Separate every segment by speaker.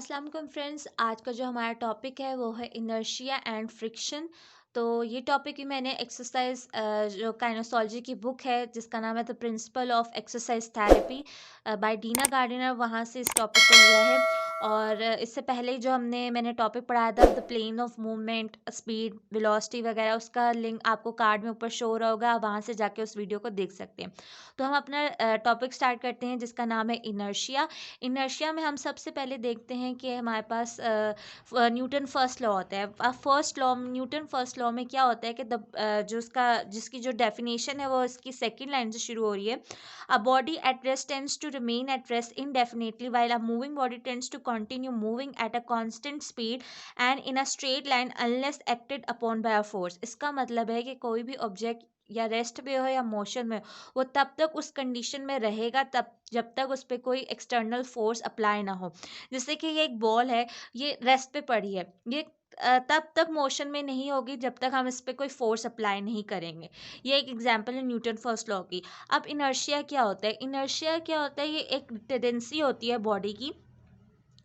Speaker 1: अस्सलाम वालेकुम फ्रेंड्स। आज का जो हमारा टॉपिक है वो है इनर्शिया एंड फ्रिक्शन। तो ये टॉपिक ही मैंने एक्सरसाइज जो काइनेसोलॉजी की बुक है जिसका नाम है the principle of exercise therapy by Dena Gardiner, वहाँ से इस टॉपिक को लिया है। और इससे पहले जो मैंने टॉपिक पढ़ाया था the plane of movement, speed, velocity वगैरह, उसका लिंक आपको कार्ड में ऊपर शो हो रहा होगा, आप वहाँ से जाके उस वीडियो को देख सकते हैं। तो हम अपना टॉपिक स्टार्ट करते हैं जिसका नाम है इनर्शिया। इनर्शिया में हम सबसे पहले देखते हैं कि हमारे पास न्यूटन फर्स्ट लॉ होता है। First law, Newton first law में क्या होता है कि जो उसका जिसकी जो डेफिनेशन है वो इसकी सेकंड लाइन से शुरू हो रही है। A body at rest tends to remain at rest indefinitely while a moving body tends to continue moving at a constant speed and in a straight line unless acted upon by a force। इसका मतलब है कि कोई भी object या rest पे हो या मोशन में हो, वो तब तक उस कंडीशन में रहेगा तब जब तक उस पर कोई एक्सटर्नल फोर्स अप्लाई ना हो। जैसे कि ये एक बॉल है, ये रेस्ट पे पड़ी है, ये तब तक मोशन में नहीं होगी जब तक हम इस पे कोई फोर्स अप्लाई नहीं करेंगे। ये एक एग्जांपल है न्यूटन फर्स्ट लॉ की। अब इनर्शिया क्या होता है? इनर्शिया क्या होता है? ये एक टेंडेंसी होती है बॉडी की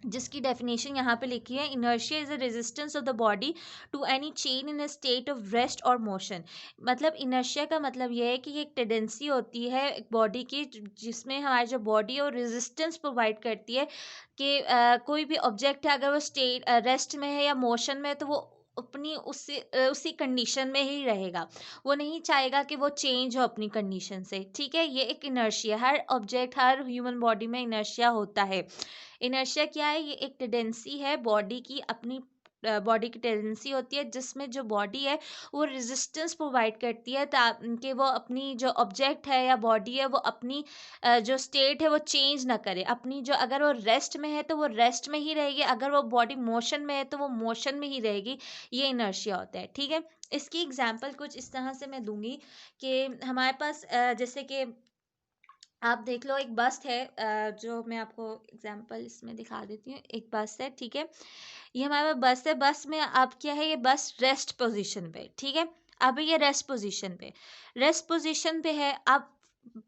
Speaker 1: जिसकी डेफिनेशन यहाँ पे लिखी है। Inertia is a resistance of the body to any change in a state of rest और मोशन। मतलब इनर्शिया का मतलब यह है कि ये एक टेंडेंसी होती है एक बॉडी की जिसमें हमारी जो बॉडी है वो रेजिस्टेंस प्रोवाइड करती है कि कोई भी ऑब्जेक्ट है अगर वो स्टेट रेस्ट में है या मोशन में है तो वो अपनी उसी कंडीशन में ही रहेगा। वो नहीं चाहेगा कि वो चेंज हो अपनी कंडीशन से। ठीक है, ये एक इनर्शिया, हर ऑब्जेक्ट हर ह्यूमन बॉडी में इनर्शिया होता है। इनर्शिया क्या है? ये एक टेंडेंसी है बॉडी की, अपनी बॉडी की टेंडेंसी होती है जिसमें जो बॉडी है वो रेजिस्टेंस प्रोवाइड करती है ताकि वो अपनी जो ऑब्जेक्ट है या बॉडी है वो अपनी जो स्टेट है वो चेंज ना करे। अपनी जो अगर वो रेस्ट में है तो वो रेस्ट में ही रहेगी, अगर वो बॉडी मोशन में है तो वो मोशन में ही रहेगी। ये इनर्शिया होता है। ठीक है, इसकी एग्जांपल कुछ इस तरह से मैं दूंगी कि हमारे पास जैसे कि आप देख लो एक बस है, जो मैं आपको एग्जांपल इसमें दिखा देती हूँ। एक बस है, ठीक है, ये हमारे पास बस है। बस में अब क्या है, ये बस रेस्ट पोजीशन पे, ठीक है। अभी ये रेस्ट पोजीशन पे है। अब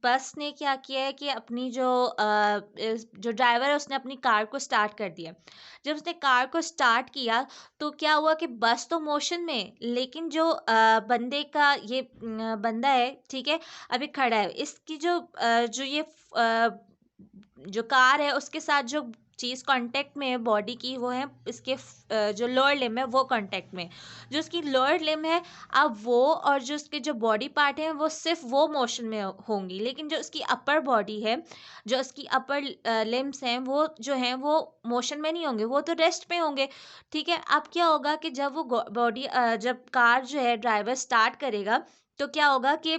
Speaker 1: बस ने क्या किया है कि अपनी जो ड्राइवर है उसने अपनी कार को स्टार्ट कर दिया। जब उसने कार को स्टार्ट किया तो क्या हुआ कि बस तो मोशन में है, लेकिन जो बंदे का ये बंदा है, ठीक है, अभी खड़ा है। इसकी जो ये जो कार है उसके साथ जो चीज़ कांटेक्ट में है बॉडी की वो है इसके जो लोअर लिम्ब है वो कांटेक्ट में है। जो उसकी लोअर लिम्ब है, अब वो और जो उसके जो बॉडी पार्ट है वो सिर्फ वो मोशन में होंगी, लेकिन जो उसकी अपर बॉडी है, जो उसकी अपर लिम्ब्स हैं वो जो हैं वो मोशन में नहीं होंगे, वो तो रेस्ट पे होंगे। ठीक है, अब क्या होगा कि जब वो बॉडी जब कार जो है ड्राइवर स्टार्ट करेगा तो क्या होगा कि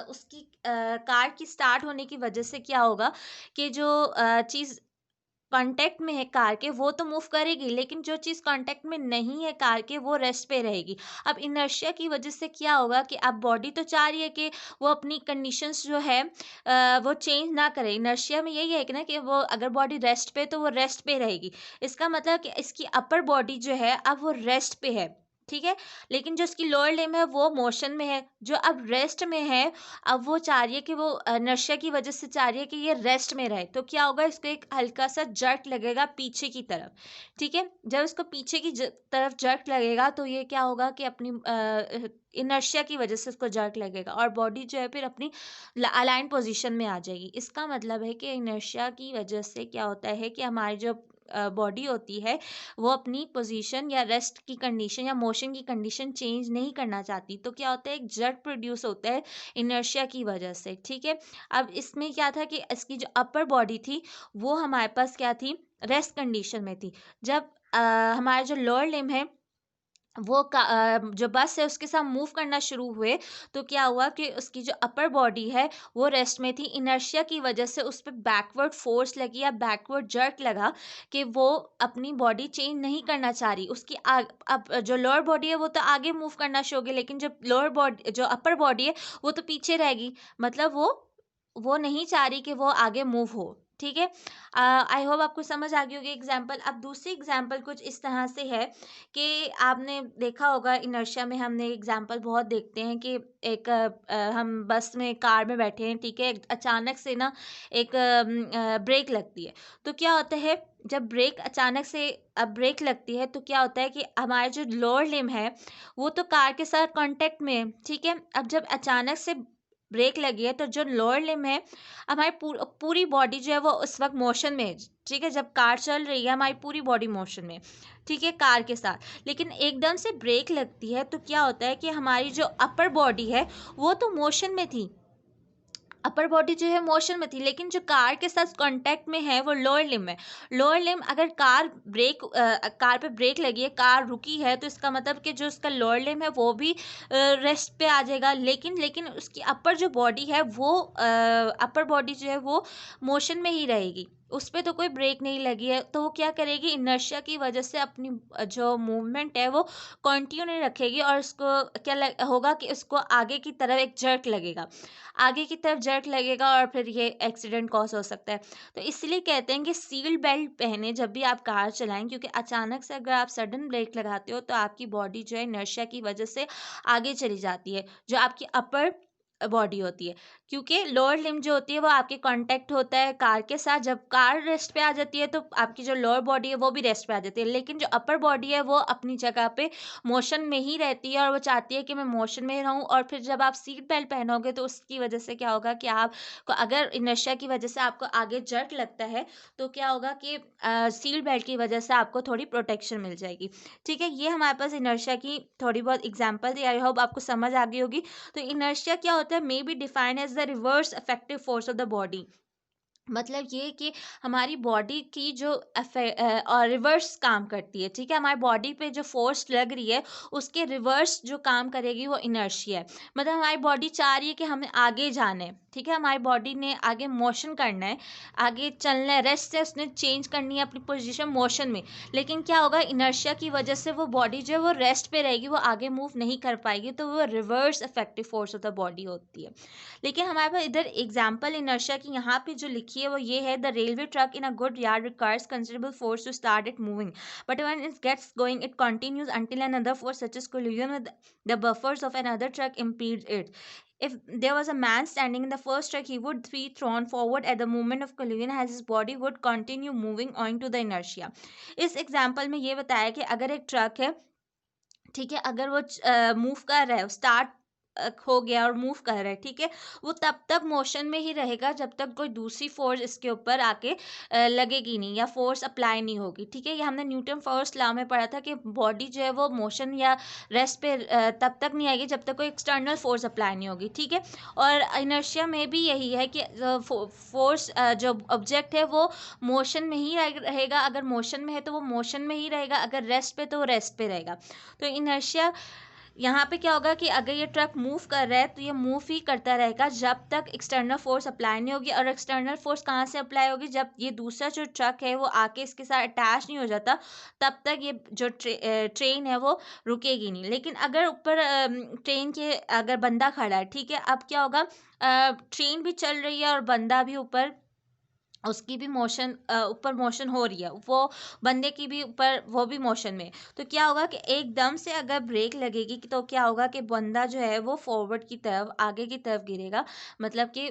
Speaker 1: उसकी कार की स्टार्ट होने की वजह से क्या होगा कि जो चीज़ कांटेक्ट में है कार के वो तो मूव करेगी, लेकिन जो चीज़ कांटेक्ट में नहीं है कार के वो रेस्ट पे रहेगी। अब इनर्शिया की वजह से क्या होगा कि अब बॉडी तो चाह रही है कि वो अपनी कंडीशंस जो है वो चेंज ना करे। इनर्शिया में यही है कि ना कि वो अगर बॉडी रेस्ट पे तो वो रेस्ट पे रहेगी। इसका मतलब कि इसकी अपर बॉडी जो है अब वो रेस्ट पे है, ठीक है, लेकिन जो उसकी लोअर लिम्ब है वो मोशन में है। जो अब रेस्ट में है, अब वो चाह रही है कि वो नशे की वजह से चाह रही है कि ये रेस्ट में रहे। तो क्या होगा, इसको एक हल्का सा जर्क लगेगा पीछे की तरफ। ठीक है, जब इसको पीछे की तरफ जर्क लगेगा तो ये क्या होगा कि अपनी इनर्शिया की वजह से इसको जर्क लगेगा और बॉडी जो है फिर अपनी अलाइन पोजीशन में आ जाएगी। इसका मतलब है कि इनर्शिया की वजह से क्या होता है कि हमारी जो बॉडी होती है वो अपनी पोजीशन या रेस्ट की कंडीशन या मोशन की कंडीशन चेंज नहीं करना चाहती। तो क्या होता है, एक जर्क प्रोड्यूस होता है इनर्शिया की वजह से। ठीक है, अब इसमें क्या था कि इसकी जो अपर बॉडी थी वो हमारे पास क्या थी, रेस्ट कंडीशन में थी। जब हमारा जो लोअर लिम्ब है वो जो बस है उसके साथ मूव करना शुरू हुए तो क्या हुआ कि उसकी जो अपर बॉडी है वो रेस्ट में थी। इनर्शिया की वजह से उस पर बैकवर्ड फोर्स लगी या बैकवर्ड जर्क लगा कि वो अपनी बॉडी चेंज नहीं करना चाह रही। उसकी अब जो लोअर बॉडी है वो तो आगे मूव करना शुरू होगी, लेकिन जो लोअर बॉडी जो अपर बॉडी है वो तो पीछे रहेगी। मतलब वो नहीं चाह रही कि वो आगे मूव हो। ठीक है। आई होप आपको समझ आ गई होगी एग्जाम्पल। अब दूसरी एग्जाम्पल कुछ इस तरह से है कि आपने देखा होगा इनर्शिया में हमने एग्जाम्पल बहुत देखते हैं कि एक हम बस में कार में बैठे हैं, ठीक है, अचानक से ना एक ब्रेक लगती है। तो क्या होता है जब ब्रेक अचानक से अब ब्रेक लगती है तो क्या होता है कि हमारे जो लोअर लिम है वो तो कार के साथ कांटेक्ट में है, ठीक है। अब जब अचानक से ब्रेक लगी है तो जो लोअर लिम है, हमारी पूरी बॉडी जो है वो उस वक्त मोशन में है, ठीक है। जब कार चल रही है हमारी पूरी बॉडी मोशन में, ठीक है, कार के साथ। लेकिन एकदम से ब्रेक लगती है तो क्या होता है कि हमारी जो अपर बॉडी है वो तो मोशन में थी, अपर बॉडी जो है मोशन में थी, लेकिन जो कार के साथ कांटेक्ट में है वो लोअर लिम है। लोअर लिम अगर कार पे ब्रेक लगी है, कार रुकी है, तो इसका मतलब कि जो उसका लोअर लिम है वो भी रेस्ट पे आ जाएगा। लेकिन लेकिन उसकी अपर जो बॉडी है वो अपर बॉडी जो है वो मोशन में ही रहेगी, उस पर तो कोई ब्रेक नहीं लगी है। तो वो क्या करेगी, इनर्शिया की वजह से अपनी जो मूवमेंट है वो कंटिन्यू रखेगी और उसको होगा कि उसको आगे की तरफ एक जर्क लगेगा, आगे की तरफ जर्क लगेगा और फिर ये एक्सीडेंट कॉज हो सकता है। तो इसलिए कहते हैं कि सीट बेल्ट पहने जब भी आप कार चलाएं, क्योंकि अचानक से अगर आप सडन ब्रेक लगाते हो तो आपकी बॉडी जो है इनर्शिया की वजह से आगे चली जाती है, जो आपकी अपर बॉडी होती है। क्योंकि लोअर लिम जो होती है वो आपके कांटेक्ट होता है कार के साथ, जब कार रेस्ट पे आ जाती है तो आपकी जो लोअर बॉडी है वो भी रेस्ट पे आ जाती है, लेकिन जो अपर बॉडी है वो अपनी जगह पे मोशन में ही रहती है और वो चाहती है कि मैं मोशन में रहूं। और फिर जब आप सीट बेल्ट पहनोगे तो उसकी वजह से क्या होगा कि आपको अगर इनर्शिया की वजह से आपको आगे जर्क लगता है तो क्या होगा कि सीट बेल्ट की वजह से आपको थोड़ी प्रोटेक्शन मिल जाएगी, ठीक है। ये हमारे पास इनर्शिया की थोड़ी बहुत एग्जाम्पल थी, आई होप आपको समझ आ गई होगी। तो इनर्शिया क्या होता है, maybe defined as the reverse effective force of the body. मतलब ये कि हमारी बॉडी की जो और रिवर्स काम करती है, ठीक है। हमारी बॉडी पे जो फोर्स लग रही है उसके रिवर्स जो काम करेगी वो इनर्शिया है। मतलब हमारी बॉडी चाह रही है कि हमें आगे जाना है, ठीक है, हमारी बॉडी ने आगे मोशन करना है, आगे चलना है, रेस्ट से उसने चेंज करनी है अपनी पोजीशन मोशन में। लेकिन क्या होगा, इनर्शिया की वजह से वो बॉडी जो है वो रेस्ट पे रहेगी, वो आगे मूव नहीं कर पाएगी, तो वो reverse effective force of the body होती है। लेकिन हमारे पास इधर एग्जाम्पल इनर्शिया की यहाँ पे जो लिखी है वो ये है, the railway track in a good yard requires considerable force to start it moving, but when it gets going it continues until another force such as collision with the buffers of another truck impedes it. If there was a man standing in the first truck, he would be thrown forward at the moment of collision as his body would continue moving owing to the inertia. इस example में ये बताया कि अगर एक truck है, ठीक है, अगर वो मूव कर रहा है, स्टार्ट हो गया और मूव कर रहा है, ठीक है, वो तब तक मोशन में ही रहेगा जब तक कोई दूसरी फोर्स इसके ऊपर आके लगेगी नहीं या फोर्स अप्लाई नहीं होगी, ठीक है। ये हमने न्यूटन फर्स्ट लॉ में पढ़ा था कि बॉडी जो है वो मोशन या रेस्ट पे तब तक नहीं आएगी जब तक कोई एक्सटर्नल फोर्स अप्लाई नहीं होगी, ठीक है। और इनर्शिया में भी यही है कि फोर्स जो ऑब्जेक्ट है वो मोशन में ही रहेगा, अगर मोशन में है तो वो मोशन में ही रहेगा, अगर रेस्ट पे तो वो रेस्ट पे रहेगा। तो इनर्शिया यहाँ पे क्या होगा कि अगर ये ट्रक मूव कर रहा है तो ये मूव ही करता रहेगा जब तक एक्सटर्नल फोर्स अप्लाई नहीं होगी। और एक्सटर्नल फोर्स कहाँ से अप्लाई होगी, जब ये दूसरा जो ट्रक है वो आके इसके साथ अटैच नहीं हो जाता, तब तक ये जो ट्रेन है वो रुकेगी नहीं। लेकिन अगर ऊपर ट्रेन के अगर बंदा खड़ा है, ठीक है, अब क्या होगा, ट्रेन भी चल रही है और बंदा भी ऊपर, उसकी भी मोशन ऊपर मोशन हो रही है, वो बंदे की भी ऊपर वो भी मोशन में। तो क्या होगा कि एकदम से अगर ब्रेक लगेगी तो क्या होगा कि बंदा जो है वो फॉरवर्ड की तरफ आगे की तरफ गिरेगा, मतलब कि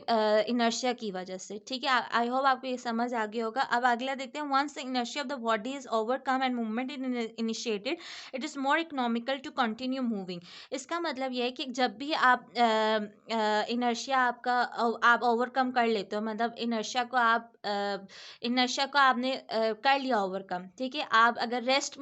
Speaker 1: इनर्शिया की वजह से, ठीक है। आई होप आपको ये समझ आ गया होगा। अब अगला देखते हैं, once the inertia of the body is overcome and movement initiated, it is more economical to continue moving. इसका मतलब ये है कि जब भी आप इनर्शिया आपका आप ओवरकम कर लेते हो, मतलब इनर्शिया को आपने कर लिया ओवरकम, ठीक है। आप अगर रेस्ट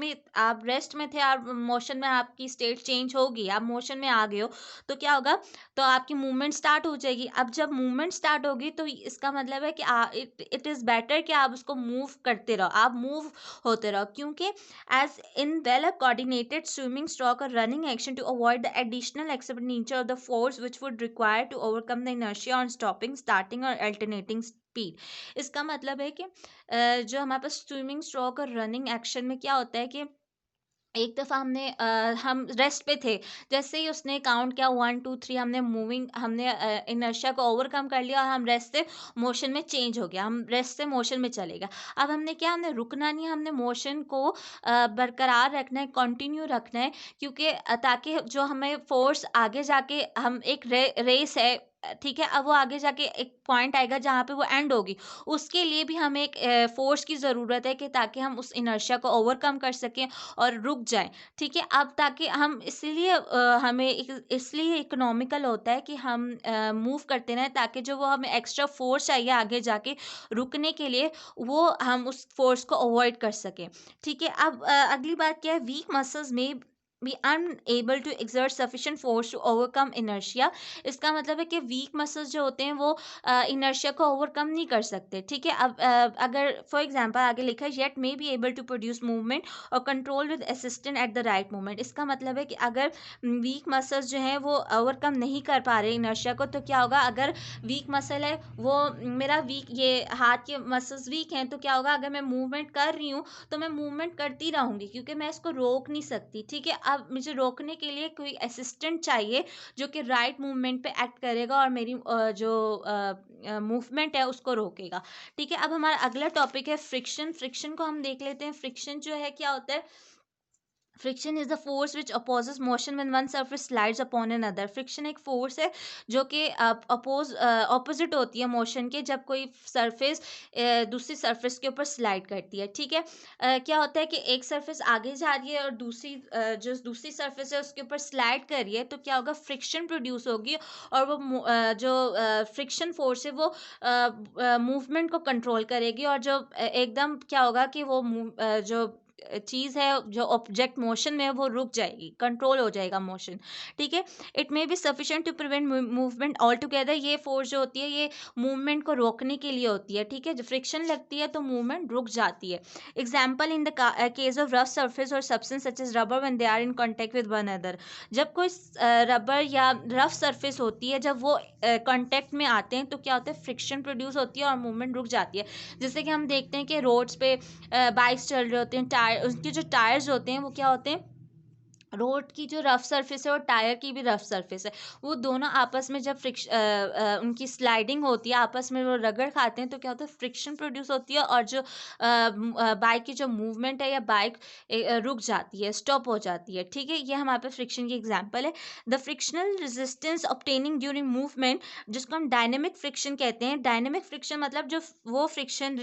Speaker 1: में थे, आप मोशन में, आपकी स्टेट चेंज होगी, आप मोशन में आ गए हो, तो क्या होगा, तो आपकी मूवमेंट स्टार्ट हो जाएगी। अब जब मूवमेंट स्टार्ट होगी तो इसका मतलब है कि इट इज़ बेटर कि आप उसको मूव करते रहो, आप मूव होते रहो, क्योंकि as in well coordinated swimming stroke or running action to avoid the additional expenditure of the force which would require to overcome the inertia on stopping, starting or alternating speed. इसका मतलब है कि जो हमारे पास swimming stroke और running action में क्या होता है कि एक दफ़ा हम रेस्ट पे थे, जैसे ही उसने काउंट किया 1 2 3, हमने इनर्शिया को ओवरकम कर लिया और हम रेस्ट से मोशन में चेंज हो गया, हम रेस्ट से मोशन में चले गए। अब हमने रुकना नहीं है, हमने मोशन को बरकरार रखना है, कंटिन्यू रखना है, क्योंकि ताकि जो हमें फ़ोर्स आगे जाके हम एक रेस है, ठीक है? अब वो आगे जाके एक पॉइंट आएगा जहाँ पे वो एंड होगी, उसके लिए भी हमें एक फ़ोर्स की ज़रूरत है कि ताकि हम उस इनर्शिया को ओवरकम कर सकें और रुक जाएँ, ठीक है? अब ताकि हम हमें इसलिए इकोनॉमिकल होता है कि हम मूव करते रहें, ताकि जो वो हमें एक्स्ट्रा फ़ोर्स चाहिए आगे जाके रुकने के लिए, वो हम उस फ़ोर्स को अवॉइड कर सकें, ठीक है? अब अगली बात क्या है, weak muscles may be unable to exert sufficient force to overcome inertia. इसका मतलब है कि वीक मसल्स जो होते हैं वो इनर्शिया को ओवरकम नहीं कर सकते, ठीक है? अब अगर फॉर एग्जांपल आगे लिखा है, yet may be able to produce movement और control with assistant at the right moment. इसका मतलब है कि अगर वीक मसल्स जो हैं वो ओवरकम नहीं कर पा रहे इनर्शिया को, तो क्या होगा, अगर वीक मसल है वो मेरा वीक, ये हाथ के मसल्स वीक हैं, तो क्या होगा, अगर मैं मूवमेंट कर रही हूँ तो मैं मूवमेंट करती रहूँगी, क्योंकि मैं इसको रोक नहीं सकती, ठीक है? अब मुझे रोकने के लिए कोई असिस्टेंट चाहिए जो कि राइट मूवमेंट पे एक्ट करेगा और मेरी जो मूवमेंट है उसको रोकेगा, ठीक है? अब हमारा अगला टॉपिक है फ्रिक्शन। फ्रिक्शन को हम देख लेते हैं। फ्रिक्शन जो है क्या होता है, friction is the force which opposes motion when one surface slides upon another. Friction एक फोर्स है जो कि ऑपोजिट होती है मोशन के, जब कोई सरफेस दूसरी सरफेस के ऊपर स्लाइड करती है, ठीक है? क्या होता है कि एक सरफेस आगे जा रही है और जो दूसरी सरफेस है उसके ऊपर स्लाइड कर रही है, तो क्या होगा, फ्रिक्शन प्रोड्यूस होगी, और जो फ्रिक्शन फोर्स है वो मूवमेंट को कंट्रोल करेगी, और जो एकदम क्या होगा कि जो चीज़ है, जो ऑब्जेक्ट मोशन में है, वो रुक जाएगी, कंट्रोल हो जाएगा मोशन, ठीक है? It may be sufficient to prevent movement all together. ये फोर्स जो होती है ये मूवमेंट को रोकने के लिए होती है, ठीक है? जब फ्रिक्शन लगती है तो मूवमेंट रुक जाती है। Example in the case of rough surface और substance such as rubber when they are in contact with one another. जब कोई रबर या रफ सरफेस होती है, जब वो कांटेक्ट में आते हैं, तो क्या होता है, फ्रिक्शन प्रोड्यूस होती है और मूवमेंट रुक जाती है। जैसे कि हम देखते हैं कि रोड्स पे बाइक्स चल रहे होते हैं, टायर, उसके जो टायर्स होते हैं वो क्या होते हैं, रोड की जो रफ सरफेस है और टायर की भी रफ सरफेस है, वो दोनों आपस में जब उनकी स्लाइडिंग होती है, आपस में वो रगड़ खाते हैं, तो क्या होता है, फ्रिक्शन प्रोड्यूस होती है, और जो बाइक की जो मूवमेंट है, या बाइक रुक जाती है, स्टॉप हो जाती है, ठीक है? ये हमारे पास फ्रिक्शन की एग्जांपल है। The frictional resistance obtaining during movement, जिसको हम डायनेमिक फ्रिक्शन कहते हैं। डायनेमिक फ्रिक्शन मतलब वो फ्रिक्शन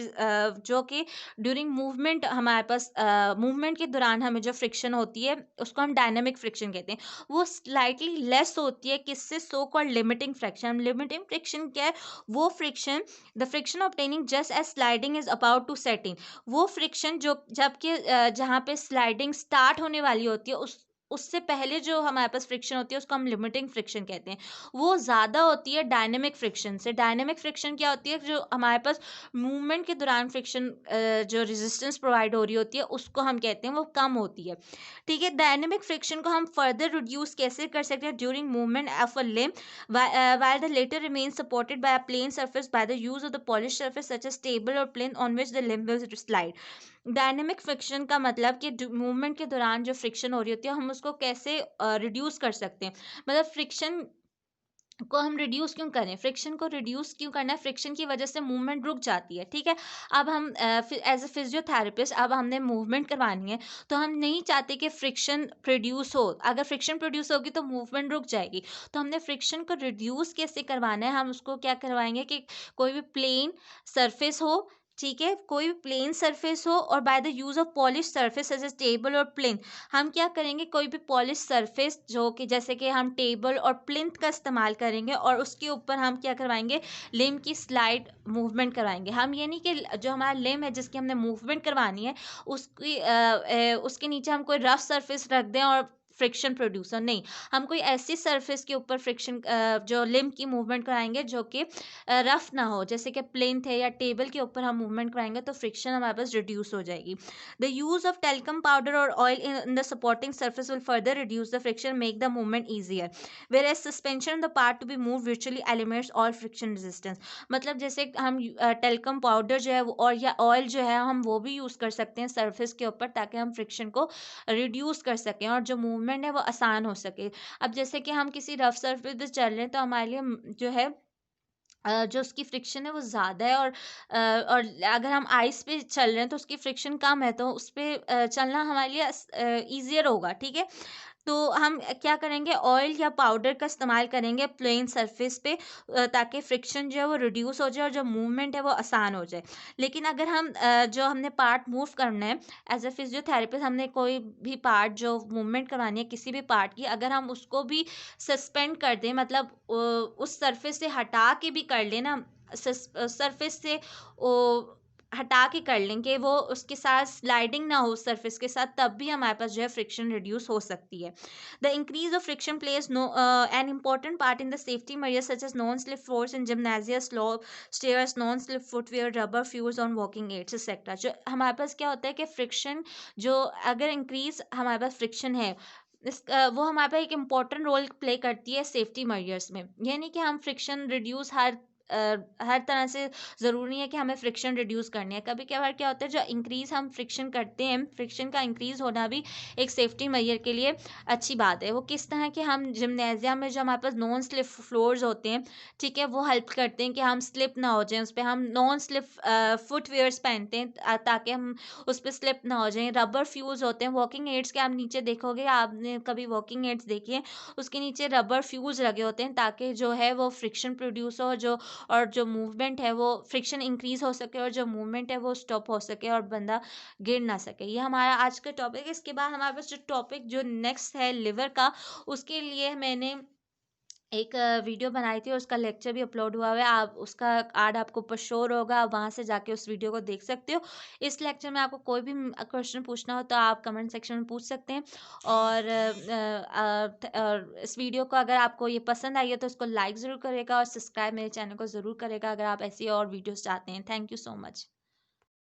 Speaker 1: जो कि ड्यूरिंग मूवमेंट हमारे पास मूवमेंट के दौरान हमें जो फ्रिक्शन होती है, उसको हम डायनामिक फ्रिक्शन कहते हैं। वो स्लाइटली लेस होती है, किससे, so called limiting friction. Limiting friction क्या है, वो friction, the friction obtaining just as sliding is about to set in. वो फ्रिक्शन जो जबकि जहाँ पे स्लाइडिंग स्टार्ट होने वाली होती है, उससे पहले जो हमारे पास फ्रिक्शन होती है उसको हम लिमिटिंग फ्रिक्शन कहते हैं। वो ज़्यादा होती है डायनेमिक फ्रिक्शन से। डायनेमिक फ्रिक्शन क्या होती है, जो हमारे पास मूवमेंट के दौरान फ्रिक्शन जो रेजिस्टेंस प्रोवाइड हो रही होती है, उसको हम कहते हैं वो कम होती है, ठीक है? डायनेमिक फ्रिक्शन को हम फर्दर रिड्यूस कैसे कर सकते हैं, during movement of a limb while the later remains supported by a plane surface by the use of the polished surface such as table or plane on which the limb will slide। Dynamic friction का मतलब कि movement के दौरान जो friction हो रही होती है, हम उसको कैसे रिड्यूस कर सकते हैं। मतलब फ्रिक्शन को हम रिड्यूस क्यों करें, फ्रिक्शन को रिड्यूस क्यों करना है, फ्रिक्शन की वजह से मूवमेंट रुक जाती है, ठीक है? अब हम एज अ फिजियोथेरेपिस्ट, अब हमने मूवमेंट करवानी है, तो हम नहीं चाहते कि फ्रिक्शन प्रोड्यूस हो। अगर फ्रिक्शन प्रोड्यूस होगी तो मूवमेंट रुक जाएगी, तो हमने फ्रिक्शन को रिड्यूस कैसे करवाना है, हम उसको क्या करवाएंगे कि कोई भी प्लेन सरफेस हो, ठीक है? कोई भी प्लेन सरफेस हो, और by the use of polish surface as a table और प्लेन। हम क्या करेंगे, कोई भी पॉलिश सरफेस जो कि जैसे कि हम टेबल और प्लिंथ का इस्तेमाल करेंगे, और उसके ऊपर हम क्या करवाएंगे, लिम्ब की स्लाइड मूवमेंट करवाएंगे। हम ये नहीं कि जो हमारा लिम्ब है जिसकी हमने मूवमेंट करवानी है, उसके नीचे हम कोई रफ सरफेस रख दें और फ्रिक्शन प्रोड्यूसर नहीं, हम कोई ऐसी सरफेस के ऊपर फ्रिक्शन जो लिम्ब की मूवमेंट कराएंगे जो कि रफ ना हो, जैसे कि प्लेन थे या टेबल के ऊपर हम मूवमेंट कराएंगे तो फ्रिक्शन हमारे पास रिड्यूस हो जाएगी। The use of talcum powder और oil in the supporting surface will further reduce the friction, make the movement easier, whereas suspension the part to be move virtually eliminates all friction resistance। मतलब जैसे हम talcum powder जो है और या oil जो है हम वो भी यूज़ कर सकते हैं सरफेस के ऊपर, ताकि हम फ्रिक्शन को रिड्यूस कर सकें और जो मूवमेंट है वो आसान हो सके। अब जैसे कि हम किसी रफ सरफेस पे चल रहे हैं तो हमारे लिए जो है जो उसकी फ्रिक्शन है वो ज़्यादा है, और अगर हम आइस पे चल रहे हैं तो उसकी फ्रिक्शन कम है, तो उस पे चलना हमारे लिए ईज़ियर होगा, ठीक है? तो हम क्या करेंगे, ऑयल या पाउडर का इस्तेमाल करेंगे प्लेन सरफेस पे, ताकि फ्रिक्शन जो है वो रिड्यूस हो जाए और जो मूवमेंट है वो आसान हो जाए। लेकिन अगर हम जो हमने पार्ट मूव करना है एज अ फिजियोथेरेपिस्ट, हमने कोई भी पार्ट जो मूवमेंट करवानी है किसी भी पार्ट की, अगर हम उसको भी सस्पेंड कर दें, मतलब उस सरफेस से हटा के भी कर लेना, सरफेस से ओ हटा के कर लें कि वो उसके साथ स्लाइडिंग ना हो सरफेस के साथ, तब भी हमारे पास जो है फ्रिक्शन रिड्यूस हो सकती है। The increase of friction place no an important part in the safety measures such as non-slip floors in gymnasia, slope stairs, non-slip footwear, rubber shoes on walking aids etc। जो हमारे पास क्या होता है कि friction जो अगर इंक्रीज हमारे पास friction है वो हमारे पास एक इम्पॉर्टेंट रोल प्ले करती है सेफ्टी मेजर्स में। ये नहीं कि हम फ्रिक्शन रिड्यूस हर तरह से ज़रूरी नहीं है कि हमें फ्रिक्शन रिड्यूस करनी है। कभी कभार क्या होता है, जो इंक्रीज़ हम फ्रिक्शन करते हैं, फ्रिक्शन का इंक्रीज़ होना भी एक सेफ्टी मेजर के लिए अच्छी बात है। वो किस तरह के, हम जिम्नेजियम में जो हमारे पास नॉन स्लिप फ्लोर्स होते हैं, ठीक है, वो हेल्प करते हैं कि हम स्लिप ना हो जाएं उस पर। हम नॉन स्लिप फुटवेयर्स पहनते हैं ताकि हम उस पर स्लिप ना हो जाएं। रबर फ्यूज़ होते हैं, वॉकिंग एड्स के आप नीचे देखोगे, आपने कभी वॉकिंग एड्स देखी है, उसके नीचे रबर फ्यूज़ लगे होते हैं ताकि जो है वो फ्रिक्शन प्रोड्यूस हो, जो और जो मूवमेंट है वो फ्रिक्शन इंक्रीज हो सके और जो मूवमेंट है वो स्टॉप हो सके और बंदा गिर ना सके। ये हमारा आज का टॉपिक है। इसके बाद हमारे पास जो टॉपिक जो नेक्स्ट है लिवर का, उसके लिए मैंने एक वीडियो बनाई थी और उसका लेक्चर भी अपलोड हुआ हुआ है। आप उसका ऐड आपको ऊपर शोर होगा, आप वहाँ से जाके उस वीडियो को देख सकते हो। इस लेक्चर में आपको कोई भी क्वेश्चन पूछना हो तो आप कमेंट सेक्शन में पूछ सकते हैं। और इस वीडियो को अगर आपको ये पसंद आई है तो इसको लाइक ज़रूर करेगा और सब्सक्राइब मेरे चैनल को ज़रूर करेगा अगर आप ऐसी और वीडियोस चाहते हैं। Thank you so much.